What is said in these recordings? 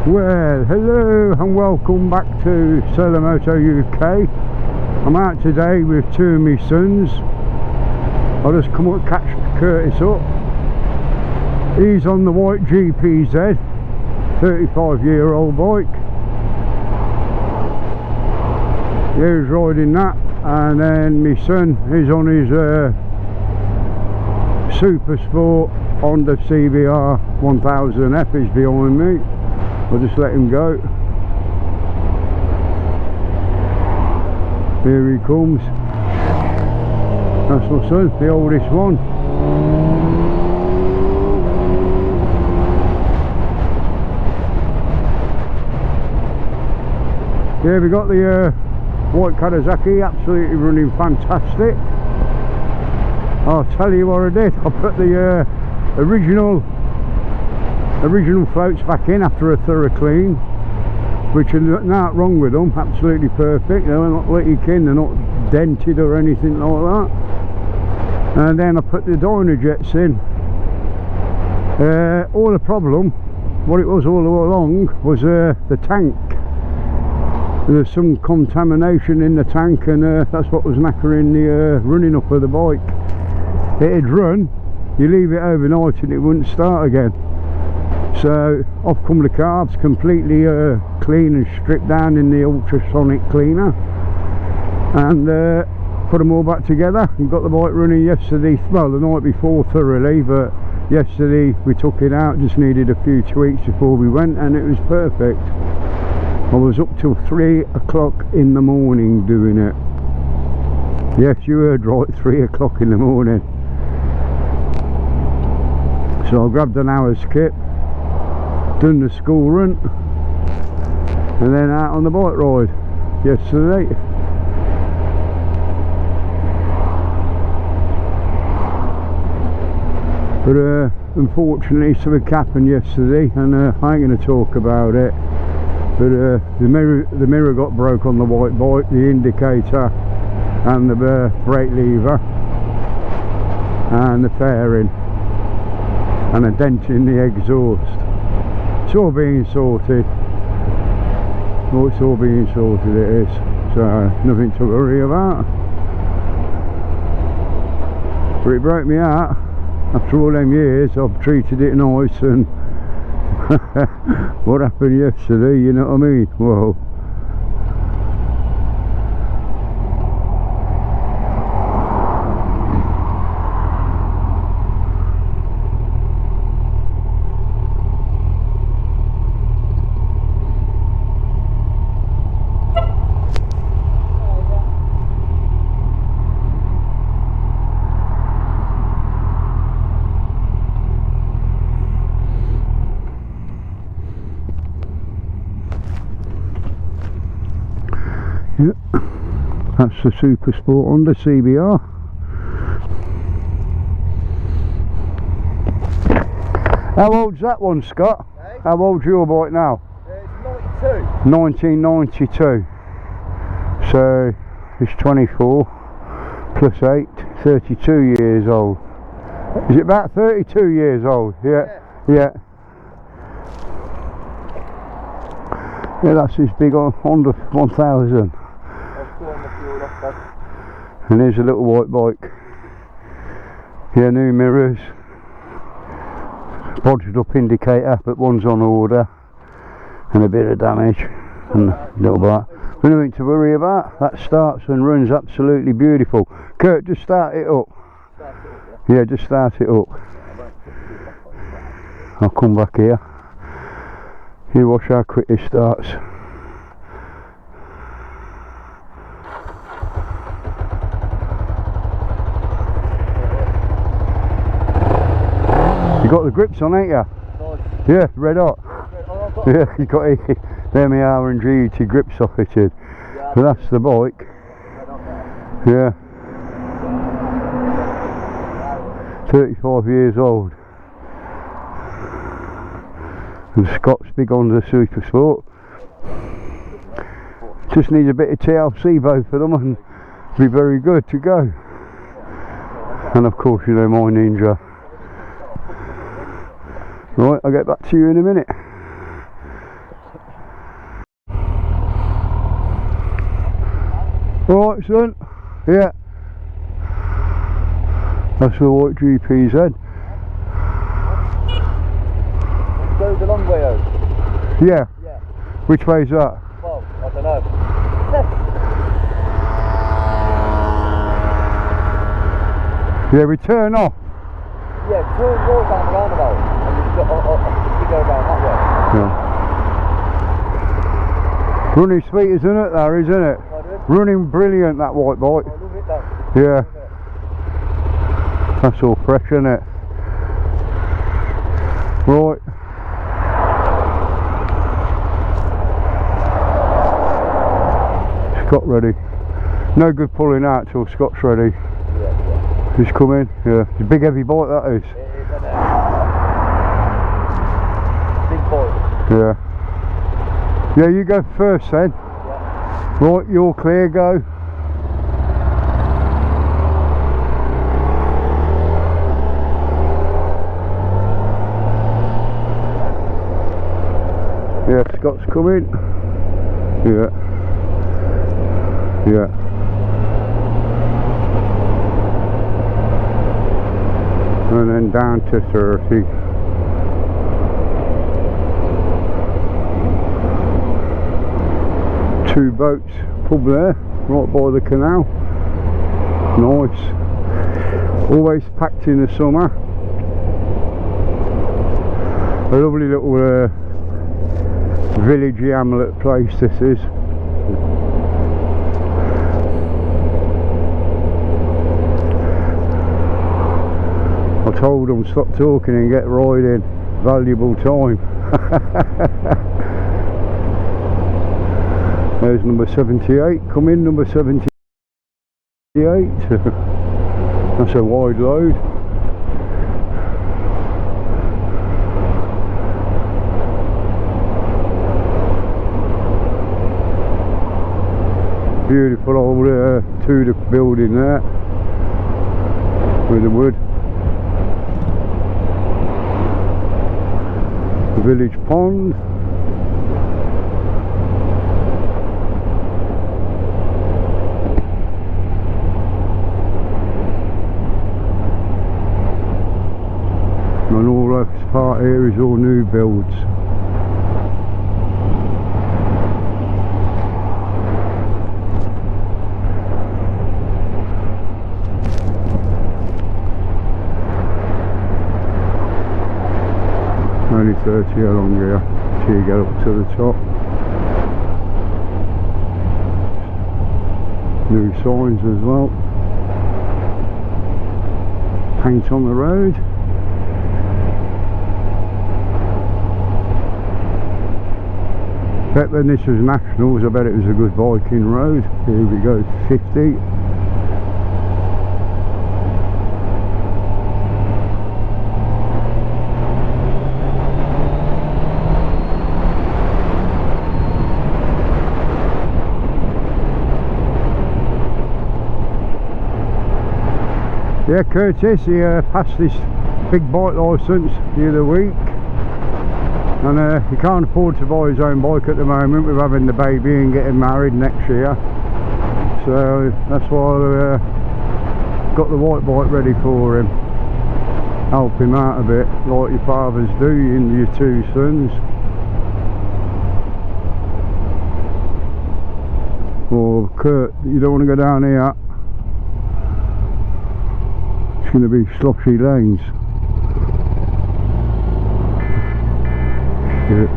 Well, hello and welcome back to Moto UK. I'm out today with two of my sons. I just come up to catch Kurtis up. He's on the white GPZ, 35-year-old bike. He's riding that, and then my son is on his Super Sport Honda CBR 1000F is behind me. I'll just let him go. Here he comes. That's my son, the oldest one. Yeah, we got the white Kawasaki, absolutely running fantastic. I'll tell you what I did. I put the original floats back in after a thorough clean, which is not wrong with them, absolutely perfect. They're not leaking, they're not dented or anything like that. And then I put the Dynajets in. All the problem, what it was all along, was the tank. There's some contamination in the tank, and that's what was knackering the running up of the bike. It'd run, you leave it overnight and it wouldn't start again. So off come the carbs, completely clean and stripped down in the ultrasonic cleaner, and put them all back together and got the bike running yesterday. Well, the night before thoroughly, but yesterday we took it out, just needed a few tweaks before we went, and it was perfect. I was up till 3 o'clock in the morning doing it. Yes, you heard right, 3 o'clock in the morning. So I grabbed an hour's kit, done the school run, and then out on the bike ride yesterday. But unfortunately something happened yesterday, and I ain't going to talk about it. But the mirror got broke on the white bike, the indicator and the brake lever and the fairing, and a dent in the exhaust. It's all being sorted. Oh, it's all being sorted, it is. So nothing to worry about. But it broke me out. After all them years I've treated it nice, and what happened yesterday, you know what I mean? Whoa. Yep, that's the Super Sport Honda CBR. How old's that one, Scott? Hey? How old's your bike now? It's 92. 1992. So it's 24 plus 8, 32 years old. Is it about 32 years old? Yeah. Yeah. Yeah, that's his big Honda 1000. And here's a little white bike. Yeah, new mirrors, bodged up indicator, but one's on order, and a bit of damage, and a little bit. But nothing to worry about. That starts and runs absolutely beautiful. Kurt, just start it up. Yeah, just start it up. I'll come back here. You watch how quick this starts. You got the grips on, ain't you? Nice. Yeah, red hot. Yeah, you got them R&G grips off it. Yeah, but that's the bike. Yeah. 35 years old. And Scott's big on the Super Sport. Just need a bit of TLC both of them and be very good to go. And of course, you know, my Ninja. Right, I'll get back to you in a minute. Alright son, yeah. That's the white GPZ. Go the long way out. Yeah. Yeah. Which way is that? Well, I don't know. Yeah, we turn off. Yeah, turn right down the roundabout and you go down that way. Yeah. Running sweet, isn't it? There, isn't it? Running brilliant, that white bike. I love it though. Yeah. That's all fresh, isn't it? Right. Scott ready. No good pulling out till Scott's ready. Yeah. He's coming. Yeah. It's a big heavy bike, that is. It is, isn't it? Big bike. Yeah. Yeah, you go first then. Yeah. Right, you're clear, go. Yeah, Scott's coming. Yeah. Yeah. And then down to 30. Two boats, pub there, right by the canal. Nice. Always packed in the summer. A lovely little village hamlet place this is. I told them stop talking and get riding. Valuable time. There's number 78, come in number 78. That's a wide load. Beautiful old Tudor building there with the wood. The village pond. And all this part here is all new builds. Only 30 along here till you get up to the top. New signs as well. Paint on the road. Bet when this was nationals, I bet it was a good biking road. Here we go, 50. Yeah, Kurtis, he passed his big bike licence the other week, and he can't afford to buy his own bike at the moment with having the baby and getting married next year, so that's why I got the white bike ready for him. Help him out a bit, like your fathers do in your two sons. Oh Kurt, you don't want to go down here. It's going to be sloshy lanes. Yeah.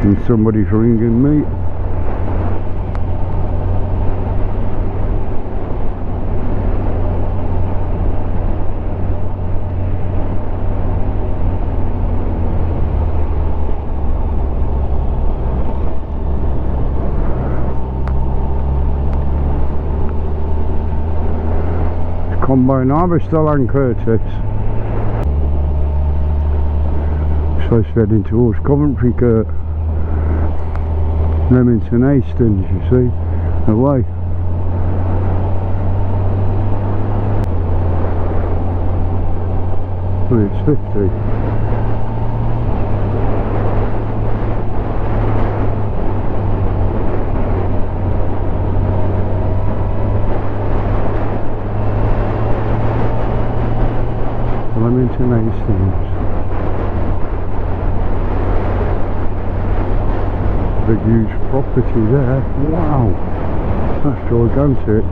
And somebody's ringing me. Combine harvester and Kurtis. So it's heading towards Coventry, Kurt. Leamington Hastings, you see, away. hopefully it's 50. Leamington Hastings. Big huge property there. Wow, that's gigantic.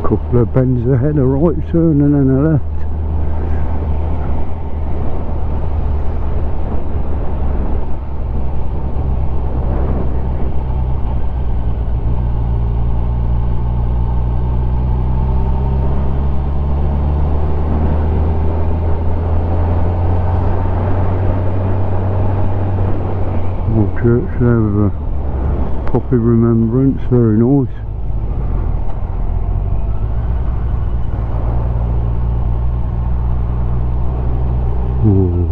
Couple of bends ahead, a right turn and then a left. Old church there with a poppy remembrance, very nice. Ooh.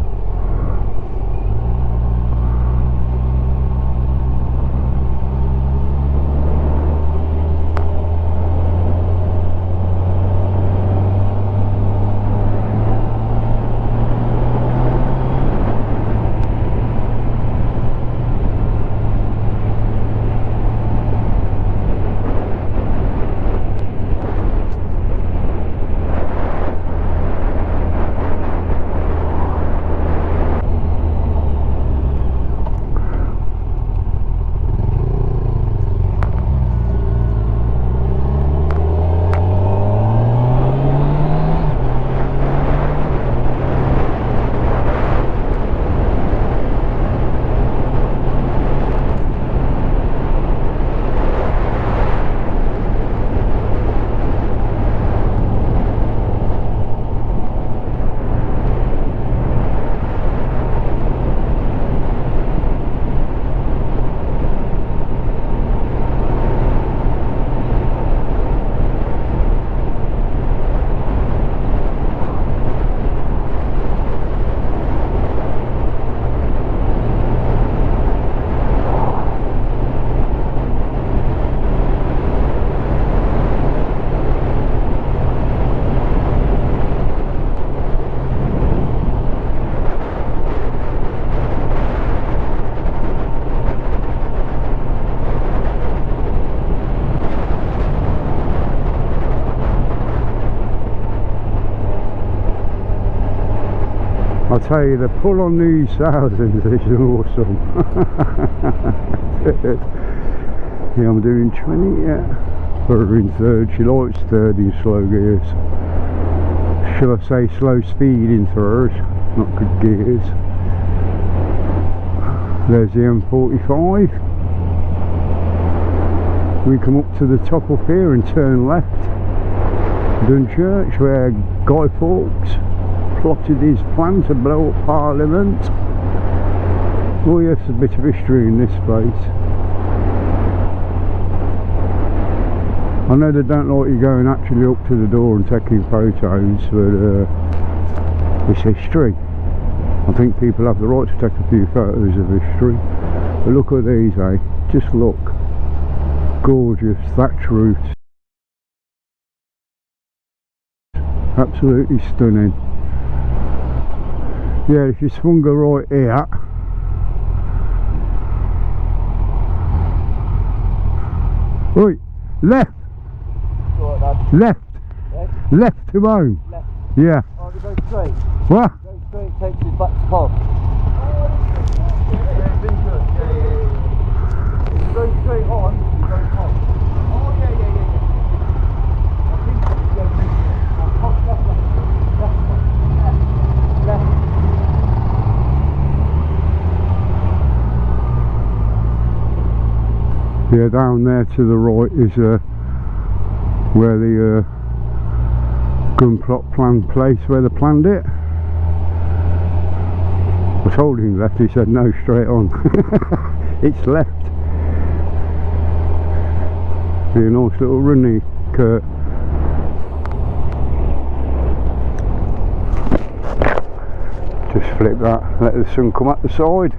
I'll tell you, the pull on these thousands is awesome. Yeah, I'm doing 20, yeah. Put her in third, she likes third in slow gears. Shall I say slow speed in third, not good gears. There's the M45. We come up to the top up here and turn left. Dunchurch, where Guy Fawkes plotted his plan to blow up Parliament. Oh yes, a bit of history in this place. I know they don't like you going actually up to the door and taking photos, but it's history. I think people have the right to take a few photos of history. But look at these, eh? Just look. Gorgeous thatch roofs. Absolutely stunning. Yeah, if you swung her right here, oi, left, left, left to home. Left. Yeah. Oh, we go straight. What? Go straight takes us back to pub. Yeah, been good. Yeah. If you go straight on, you go pub. Oh yeah. I think it's going to be pub left. Yeah, down there to the right is where the gun plot plan place, where they planned it. I told him left, he said no, straight on. It's left. Be a nice little runny Kurt. Just flip that, let the sun come out the side.